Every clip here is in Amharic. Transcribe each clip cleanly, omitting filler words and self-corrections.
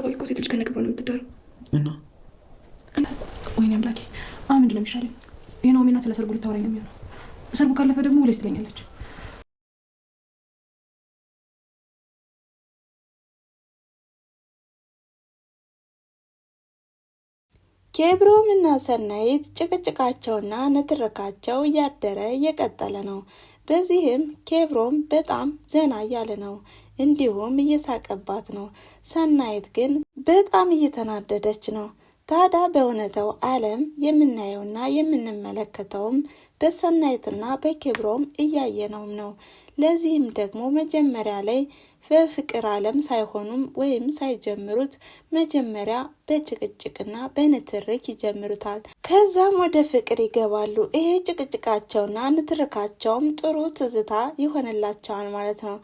አካባቢ እኮ ሴት ልጅ ከነክብሯ ነው የምትዳረው። እና ወይኔ አምላኬ፣ ምንድን ነው የሚሻለኝ? የናኦሚ እናት ስለ ሰርጉ ልታወራኝ ነው የሚሆነው። ሰርጉ ካለፈ ደግሞ ውለሽ ትለኛለች። ኬብሮም እና ሰናይት ጭቅጭቃቸውና ንትርካቸው እያደረ እየቀጠለ ነው። በዚህም ኬብሮም በጣም ዘና እያለ ነው፣ እንዲሁም እየሳቀባት ነው። ሰናይት ግን በጣም እየተናደደች ነው። ታዲያ በእውነታው ዓለም የምናየውና የምንመለከተውም በሰናይትና በኬብሮም እያየነውም ነው። ለዚህም ደግሞ መጀመሪያ ላይ በፍቅር ዓለም ሳይሆኑም ወይም ሳይጀምሩት መጀመሪያ በጭቅጭቅና በንትርክ ይጀምሩታል። ከዛም ወደ ፍቅር ይገባሉ። ይሄ ጭቅጭቃቸውና ንትርካቸውም ጥሩ ትዝታ ይሆንላቸዋል ማለት ነው።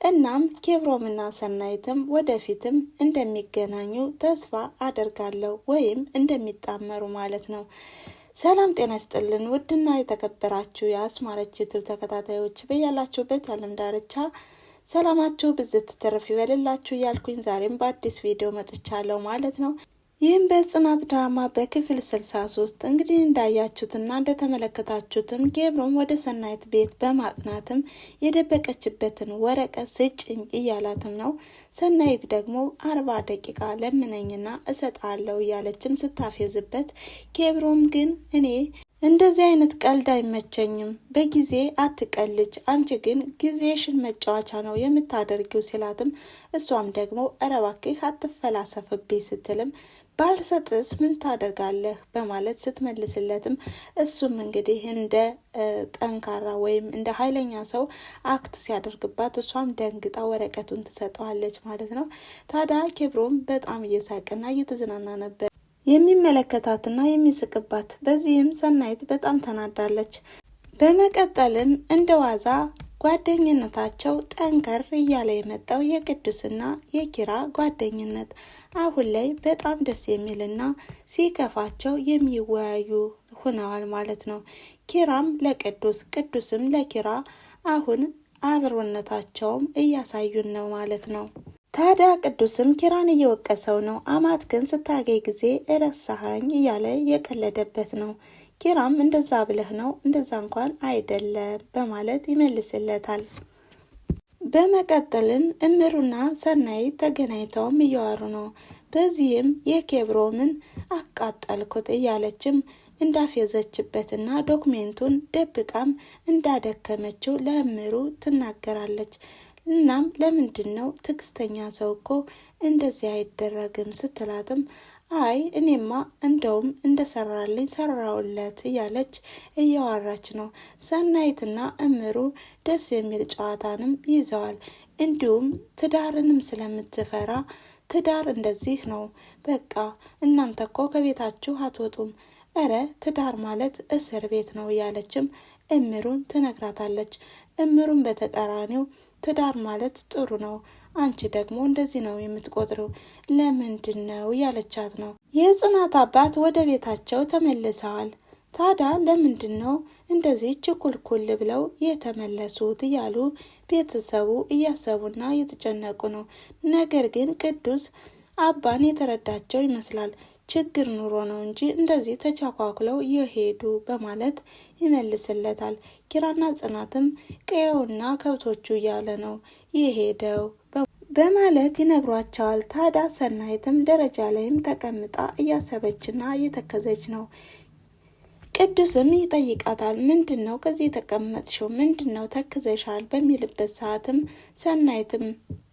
እናም ኬብሮምና ሰናይትም ወደፊትም እንደሚገናኙ ተስፋ አደርጋለሁ፣ ወይም እንደሚጣመሩ ማለት ነው። ሰላም ጤና ይስጥልን ውድና የተከበራችሁ የአስማረች ዩቲዩብ ተከታታዮች በያላችሁበት የዓለም ዳርቻ ሰላማችሁ ብዝት ትርፍ ይበልላችሁ እያልኩኝ ዛሬም በአዲስ ቪዲዮ መጥቻለሁ ማለት ነው። ይህም በጽናት ድራማ በክፍል 63 እንግዲህ እንዳያችሁትና እንደተመለከታችሁትም ኬብሮም ወደ ሰናይት ቤት በማቅናትም የደበቀችበትን ወረቀት ስጭኝ እያላትም ነው። ሰናይት ደግሞ 40 ደቂቃ ለምነኝና እሰጣለሁ እያለችም ስታፌዝበት፣ ኬብሮም ግን እኔ እንደዚህ አይነት ቀልድ አይመቸኝም፣ በጊዜ አትቀልጅ፣ አንቺ ግን ጊዜሽን መጫወቻ ነው የምታደርጊው ሲላትም፣ እሷም ደግሞ ኧረ እባክህ አትፈላሰፍብኝ ስትልም ባልሰጥስ ምን ታደርጋለህ በማለት ስትመልስለትም፣ እሱም እንግዲህ እንደ ጠንካራ ወይም እንደ ኃይለኛ ሰው አክት ሲያደርግባት እሷም ደንግጣ ወረቀቱን ትሰጠዋለች ማለት ነው። ታዲያ ኬብሮም በጣም እየሳቅና እየተዝናና ነበር የሚመለከታትና የሚስቅባት። በዚህም ሰናይት በጣም ተናዳለች። በመቀጠልም እንደ ዋዛ ጓደኝነታቸው ጠንከር እያለ የመጣው የቅዱስና የኪራ ጓደኝነት አሁን ላይ በጣም ደስ የሚልና ሲከፋቸው የሚወያዩ ሆነዋል ማለት ነው። ኪራም ለቅዱስ፣ ቅዱስም ለኪራ አሁን አብሮነታቸውም እያሳዩን ነው ማለት ነው። ታዲያ ቅዱስም ኪራን እየወቀሰው ነው። አማት ግን ስታገኝ ጊዜ እረሳኸኝ እያለ የቀለደበት ነው። ኪራም እንደዛ ብለህ ነው? እንደዛ እንኳን አይደለም በማለት ይመልስለታል። በመቀጠልም እምሩና ሰናይት ተገናኝተውም እያወሩ ነው። በዚህም የኬብሮምን አቃጠልኩት እያለችም እንዳፌዘችበትና ዶክሜንቱን ደብቃም እንዳደከመችው ለእምሩ ትናገራለች። እናም ለምንድን ነው ትዕግስተኛ ሰው እኮ እንደዚህ አይደረግም ስትላትም፣ አይ እኔማ እንደውም እንደሰራልኝ ሰራውለት እያለች እያወራች ነው። ሰናይትና እምሩ ደስ የሚል ጨዋታንም ይዘዋል። እንዲሁም ትዳርንም ስለምትፈራ ትዳር እንደዚህ ነው በቃ እናንተ እኮ ከቤታችሁ አትወጡም፣ እረ ትዳር ማለት እስር ቤት ነው እያለችም እምሩን ትነግራታለች። እምሩን በተቃራኒው ትዳር ማለት ጥሩ ነው፣ አንቺ ደግሞ እንደዚህ ነው የምትቆጥረው፣ ለምንድን ነው ያለቻት ነው። የጽናት አባት ወደ ቤታቸው ተመልሰዋል። ታዲያ ለምንድን ነው እንደዚህ ችኩልኩል ብለው የተመለሱት እያሉ ቤተሰቡ እያሰቡና እየተጨነቁ ነው። ነገር ግን ቅዱስ አባን የተረዳቸው ይመስላል። ችግር ኑሮ ነው እንጂ እንደዚህ ተቻኳኩለው የሄዱ በማለት ይመልስለታል። ኪራና ጽናትም ቀየውና ከብቶቹ እያለ ነው የሄደው በማለት ይነግሯቸዋል። ታዲያ ሰናይትም ደረጃ ላይም ተቀምጣ እያሰበችና እየተከዘች ነው። ቅዱስም ይጠይቃታል። ምንድን ነው ከዚህ የተቀመጥሽው? ምንድን ነው ተክዘሻል? በሚልበት ሰዓትም ሰናይትም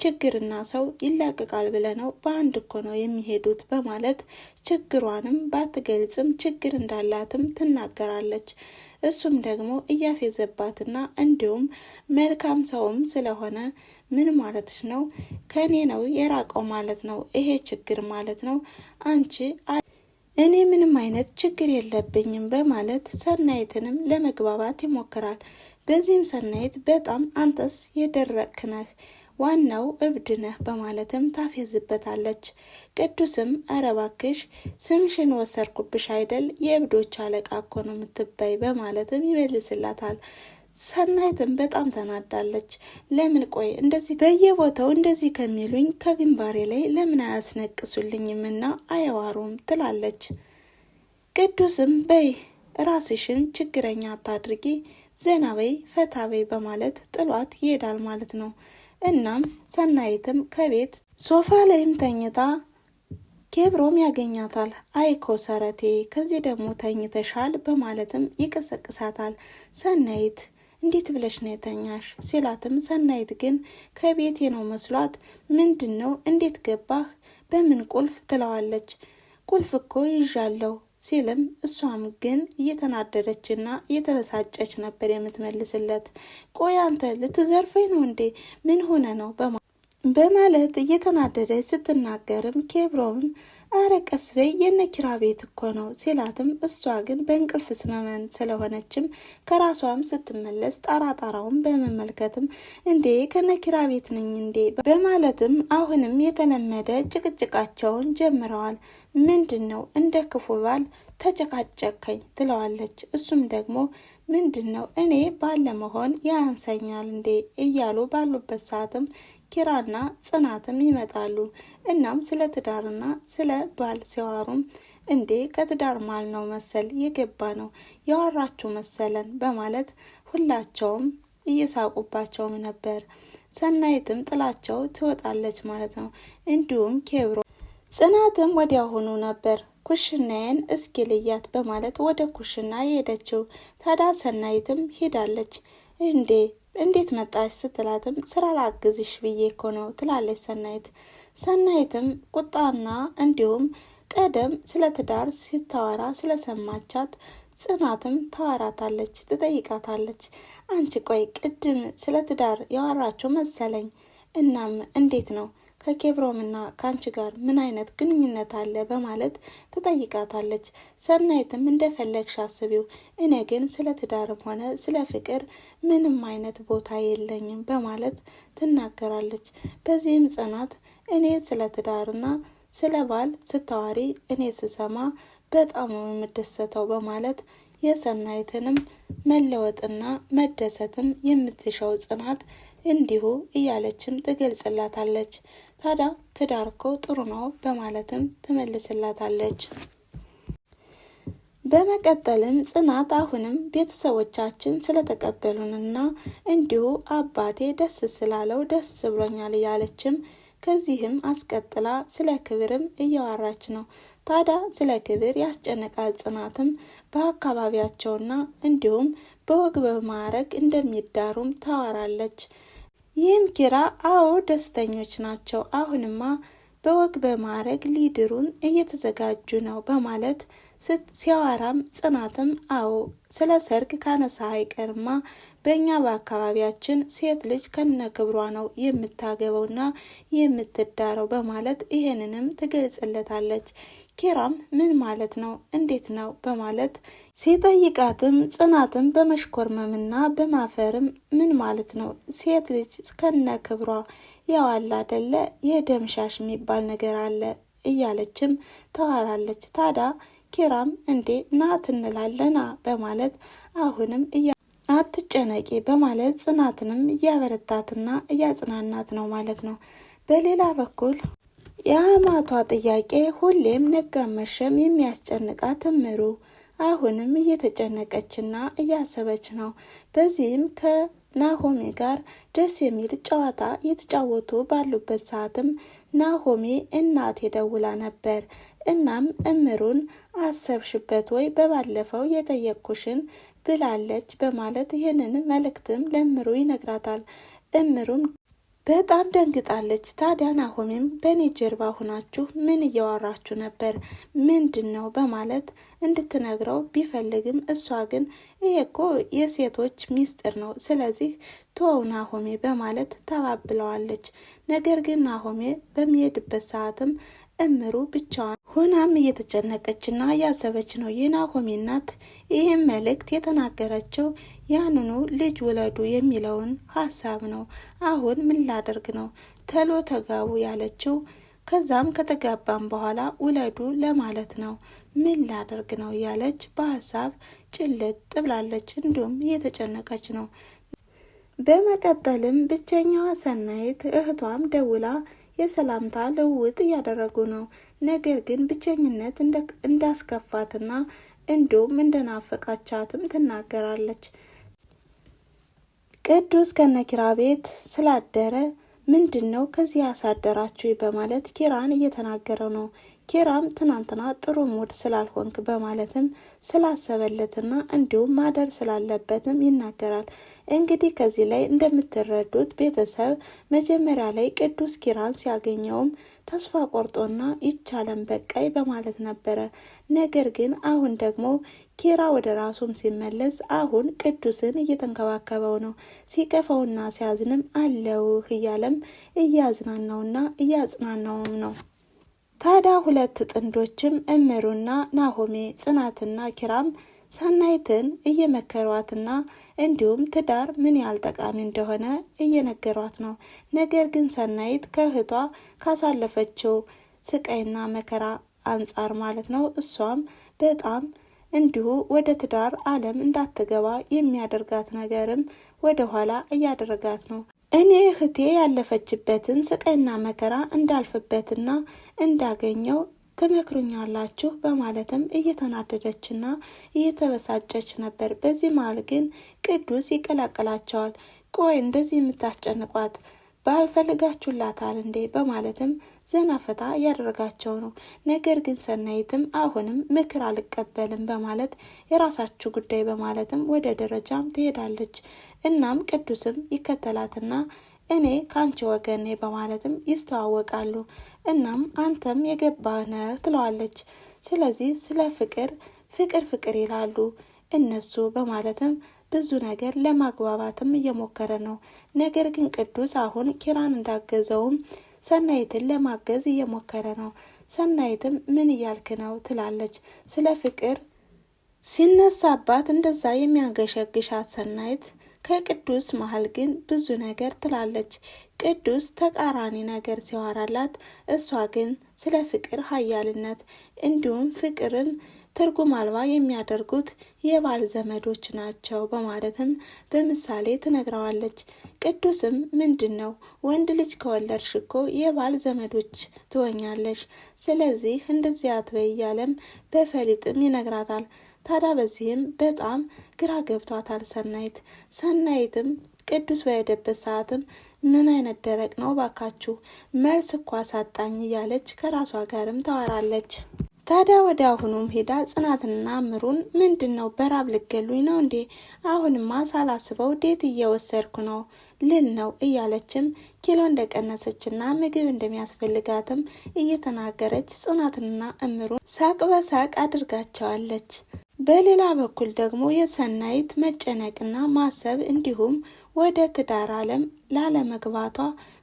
ችግርና ሰው ይላቀቃል ብለህ ነው? በአንድ እኮ ነው የሚሄዱት በማለት ችግሯንም ባትገልጽም ችግር እንዳላትም ትናገራለች። እሱም ደግሞ እያፌዘባትና እንዲሁም መልካም ሰውም ስለሆነ ምን ማለትሽ ነው? ከኔ ነው የራቀው ማለት ነው ይሄ ችግር ማለት ነው አንቺ እኔ ምንም አይነት ችግር የለብኝም በማለት ሰናይትንም ለመግባባት ይሞክራል። በዚህም ሰናይት በጣም አንተስ የደረቅክ ነህ፣ ዋናው እብድ ነህ በማለትም ታፌዝበታለች። ቅዱስም ኧረ እባክሽ ስምሽን ወሰርኩብሽ አይደል? የእብዶች አለቃ እኮ ነው የምትባይ በማለትም ይመልስላታል። ሰናይትም በጣም ተናዳለች። ለምን ቆይ እንደዚህ በየቦታው እንደዚህ ከሚሉኝ ከግንባሬ ላይ ለምን አያስነቅሱልኝምና አያዋሩም ትላለች። ቅዱስም በይ ራስሽን ችግረኛ አታድርጊ፣ ዘና በይ ፈታ በይ በማለት ጥሏት ይሄዳል ማለት ነው። እናም ሰናይትም ከቤት ሶፋ ላይም ተኝታ ኬብሮም ያገኛታል። አይኮ ሰረቴ ከዚህ ደግሞ ተኝተሻል በማለትም ይቀሰቅሳታል። ሰናይት እንዴት ብለሽ ነው የተኛሽ ሲላትም ሰናይት ግን ከቤቴ ነው መስሏት ምንድን ነው እንዴት ገባህ በምን ቁልፍ ትለዋለች። ቁልፍ እኮ ይዣለሁ ሲልም እሷም ግን እየተናደደችና እየተበሳጨች ነበር የምትመልስለት። ቆይ አንተ ልትዘርፈኝ ነው እንዴ ምን ሆነ ነው በማለት እየተናደደች ስትናገርም ኬብሮምም አረ ቀስ በይ የነኪራ ቤት እኮ ነው ሲላትም እሷ ግን በእንቅልፍ ስመመን ስለሆነችም ከራሷም ስትመለስ ጣራውን በመመልከትም እንዴ ከነኪራ ቤት ነኝ እንዴ በማለትም አሁንም የተለመደ ጭቅጭቃቸውን ጀምረዋል። ምንድን ነው እንደ ክፉ ባል ተጨቃጨከኝ ትለዋለች። እሱም ደግሞ ምንድን ነው እኔ ባለመሆን ያንሰኛል እንዴ እያሉ ባሉበት ሰዓትም ኪራና ጽናትም ይመጣሉ። እናም ስለ ትዳርና ስለ ባል ሲያወሩም እንዴ ከትዳር ማል ነው መሰል የገባ ነው ያወራችሁ መሰለን በማለት ሁላቸውም እየሳቁባቸውም ነበር። ሰናይትም ጥላቸው ትወጣለች ማለት ነው። እንዲሁም ኬብሮ ጽናትም ወዲያውኑ ነበር ኩሽናዬን እስኪ ልያት በማለት ወደ ኩሽና የሄደችው። ታዲያ ሰናይትም ሄዳለች። እንዴት መጣሽ ስትላትም ስራ ላግዝሽ ብዬ እኮ ነው ትላለች ሰናይት። ሰናይትም ቁጣና እንዲሁም ቀደም ስለ ትዳር ስታወራ ስለሰማቻት ጽናትም ታወራታለች፣ ትጠይቃታለች። አንቺ ቆይ ቅድም ስለ ትዳር ያወራችሁ መሰለኝ፣ እናም እንዴት ነው ከኬብሮምና ከአንቺ ጋር ምን አይነት ግንኙነት አለ በማለት ትጠይቃታለች። ሰናይትም እንደፈለግሽ አስቢው፣ እኔ ግን ስለ ትዳርም ሆነ ስለ ፍቅር ምንም አይነት ቦታ የለኝም በማለት ትናገራለች። በዚህም ጽናት እኔ ስለ ትዳርና ስለ ባል ስታዋሪ እኔ ስሰማ በጣም የምደሰተው በማለት የሰናይትንም መለወጥና መደሰትም የምትሻው ጽናት እንዲሁ እያለችም ትገልጽላታለች። ታዲያ ትዳር እኮ ጥሩ ነው በማለትም ትመልስላታለች። በመቀጠልም ጽናት አሁንም ቤተሰቦቻችን ስለተቀበሉንና እንዲሁ አባቴ ደስ ስላለው ደስ ብሎኛል እያለችም ከዚህም አስቀጥላ ስለ ክብርም እያወራች ነው። ታዲያ ስለ ክብር ያስጨነቃል ጽናትም በአካባቢያቸውና እንዲሁም በወግ በማዕረግ እንደሚዳሩም ታወራለች። ይህም ኪራ አዎ ደስተኞች ናቸው፣ አሁንማ በወግ በማዕረግ ሊድሩን እየተዘጋጁ ነው በማለት ሲያወራም ጽናትም አዎ ስለ ሰርግ ካነሳ አይቀርማ በእኛ በአካባቢያችን ሴት ልጅ ከነ ክብሯ ነው የምታገበውና የምትዳረው በማለት ይሄንንም ትገልጽለታለች። ኪራም ምን ማለት ነው እንዴት ነው በማለት ሲጠይቃትም ጽናትም በመሽኮርመምና በማፈርም ምን ማለት ነው ሴት ልጅ ከነ ክብሯ ያዋላ አይደለ የደምሻሽ የሚባል ነገር አለ እያለችም ታወራለች። ታዲያ ኪራም እንዴ ናት እንላለና በማለት አሁንም አትጨነቂ በማለት ጽናትንም እያበረታትና እያጽናናት ነው ማለት ነው። በሌላ በኩል የአማቷ ጥያቄ ሁሌም ነጋመሸም የሚያስጨንቃት እምሩ አሁንም እየተጨነቀችና እያሰበች ነው። በዚህም ከናሆሜ ጋር ደስ የሚል ጨዋታ እየተጫወቱ ባሉበት ሰዓትም ናሆሜ እናቴ ደውላ ነበር። እናም እምሩን አሰብሽበት ወይ በባለፈው የጠየቅኩሽን ብላለች በማለት ይህንን መልእክትም ለእምሩ ይነግራታል። እምሩም በጣም ደንግጣለች። ታዲያ ናሆሜም በእኔ ጀርባ ሁናችሁ ምን እያወራችሁ ነበር ምንድን ነው በማለት እንድትነግረው ቢፈልግም እሷ ግን ይሄ እኮ የሴቶች ሚስጥር ነው፣ ስለዚህ ተወው ናሆሜ በማለት ተባብለዋለች። ነገር ግን ናሆሜ በሚሄድበት ሰዓትም እምሩ ብቻዋን ሆናም እየተጨነቀችና እያሰበች ነው። የናሆሜ እናት ይህም መልእክት የተናገረችው ያንኑ ልጅ ውለዱ የሚለውን ሀሳብ ነው። አሁን ምን ላደርግ ነው ተሎ ተጋቡ ያለችው፣ ከዛም ከተጋባም በኋላ ውለዱ ለማለት ነው። ምን ላደርግ ነው እያለች በሀሳብ ጭልጥ ብላለች፣ እንዲሁም እየተጨነቀች ነው። በመቀጠልም ብቸኛዋ ሰናይት እህቷም ደውላ የሰላምታ ልውውጥ እያደረጉ ነው። ነገር ግን ብቸኝነት እንዳስከፋትና እንዲሁም እንደናፈቃቻትም ትናገራለች። ቅዱስ ከነኪራ ቤት ስላደረ ምንድን ነው ከዚህ ያሳደራችሁ በማለት ኪራን እየተናገረ ነው። ኪራም ትናንትና ጥሩ ሙድ ስላልሆንክ በማለትም ስላሰበለትና እንዲሁም ማደር ስላለበትም ይናገራል። እንግዲህ ከዚህ ላይ እንደምትረዱት ቤተሰብ መጀመሪያ ላይ ቅዱስ ኪራን ሲያገኘውም ተስፋ ቆርጦና ይቻለን በቃይ በማለት ነበረ። ነገር ግን አሁን ደግሞ ኪራ ወደ ራሱም ሲመለስ አሁን ቅዱስን እየተንከባከበው ነው። ሲከፈውና ሲያዝንም አለውህ እያለም እያዝናናውና እያጽናናውም ነው። ታዲያ ሁለት ጥንዶችም እምሩና ናሆሜ ጽናትና ኪራም ሰናይትን እየመከሯትና እንዲሁም ትዳር ምን ያህል ጠቃሚ እንደሆነ እየነገሯት ነው። ነገር ግን ሰናይት ከእህቷ ካሳለፈችው ስቃይና መከራ አንጻር ማለት ነው እሷም በጣም እንዲሁ ወደ ትዳር ዓለም እንዳትገባ የሚያደርጋት ነገርም ወደ ኋላ እያደረጋት ነው። እኔ እህቴ ያለፈችበትን ስቃይና መከራ እንዳልፍበትና እንዳገኘው ትመክሩኛላችሁ በማለትም እየተናደደችና እየተበሳጨች ነበር። በዚህ መሀል ግን ቅዱስ ይቀላቀላቸዋል። ቆይ እንደዚህ የምታስጨንቋት ባልፈልጋችሁላታል እንዴ በማለትም ዘና ፈታ እያደረጋቸው ነው። ነገር ግን ሰናይትም አሁንም ምክር አልቀበልም በማለት የራሳችሁ ጉዳይ በማለትም ወደ ደረጃም ትሄዳለች። እናም ቅዱስም ይከተላትና እኔ ከአንቺ ወገን ነኝ በማለትም ይስተዋወቃሉ። እናም አንተም የገባህ ነህ ትለዋለች። ስለዚህ ስለ ፍቅር ይላሉ እነሱ በማለትም ብዙ ነገር ለማግባባትም እየሞከረ ነው። ነገር ግን ቅዱስ አሁን ኪራን እንዳገዘውም ሰናይትን ለማገዝ እየሞከረ ነው። ሰናይትም ምን እያልክ ነው ትላለች። ስለ ፍቅር ሲነሳባት እንደዛ የሚያንገሸግሻት ሰናይት ከቅዱስ መሀል ግን ብዙ ነገር ትላለች። ቅዱስ ተቃራኒ ነገር ሲያወራላት፣ እሷ ግን ስለ ፍቅር ኃያልነት እንዲሁም ፍቅርን ትርጉም አልባ የሚያደርጉት የባል ዘመዶች ናቸው በማለትም በምሳሌ ትነግረዋለች። ቅዱስም ምንድን ነው ወንድ ልጅ ከወለድሽ እኮ የባል ዘመዶች ትሆኛለሽ፣ ስለዚህ እንደዚህ አትበይ እያለም በፈሊጥም ይነግራታል። ታዲያ በዚህም በጣም ግራ ገብቷታል ሰናይትም ቅዱስ በሄደበት ሰዓትም ምን አይነት ደረቅ ነው ባካችሁ መልስ እኳ ሳጣኝ እያለች ከራሷ ጋርም ታወራለች። ታዲያ ወደ አሁኑም ሄዳ ጽናትና ምሩን ምንድን ነው በራብ ልገሉኝ ነው እንዴ? አሁንማ ሳላስበው ዴት እየወሰድኩ ነው ልል ነው እያለችም ኪሎ እንደቀነሰችና ምግብ እንደሚያስፈልጋትም እየተናገረች ጽናትና እምሩን ሳቅ በሳቅ አድርጋቸዋለች። በሌላ በኩል ደግሞ የሰናይት መጨነቅና ማሰብ እንዲሁም ወደ ትዳር ዓለም ላለመግባቷ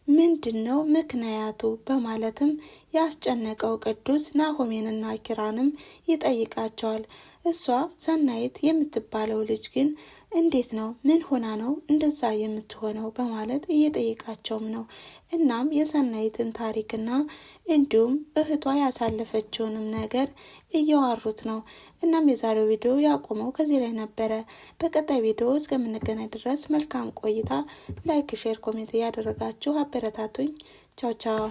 ምንድነው ምክንያቱ በማለትም ያስጨነቀው ቅዱስ ናሆሜንና ኪራንም ይጠይቃቸዋል። እሷ ሰናይት የምትባለው ልጅ ግን እንዴት ነው ምን ሆና ነው እንደዛ የምትሆነው በማለት እየጠየቃቸውም ነው። እናም የሰናይትን ታሪክና እንዲሁም እህቷ ያሳለፈችውንም ነገር እያዋሩት ነው። እናም የዛሬው ቪዲዮ ያቆመው ከዚህ ላይ ነበረ። በቀጣይ ቪዲዮ እስከምንገናኝ ድረስ መልካም ቆይታ። ላይክ፣ ሼር፣ ኮሜንት እያደረጋችሁ አበረታቱኝ። ቻው ቻው።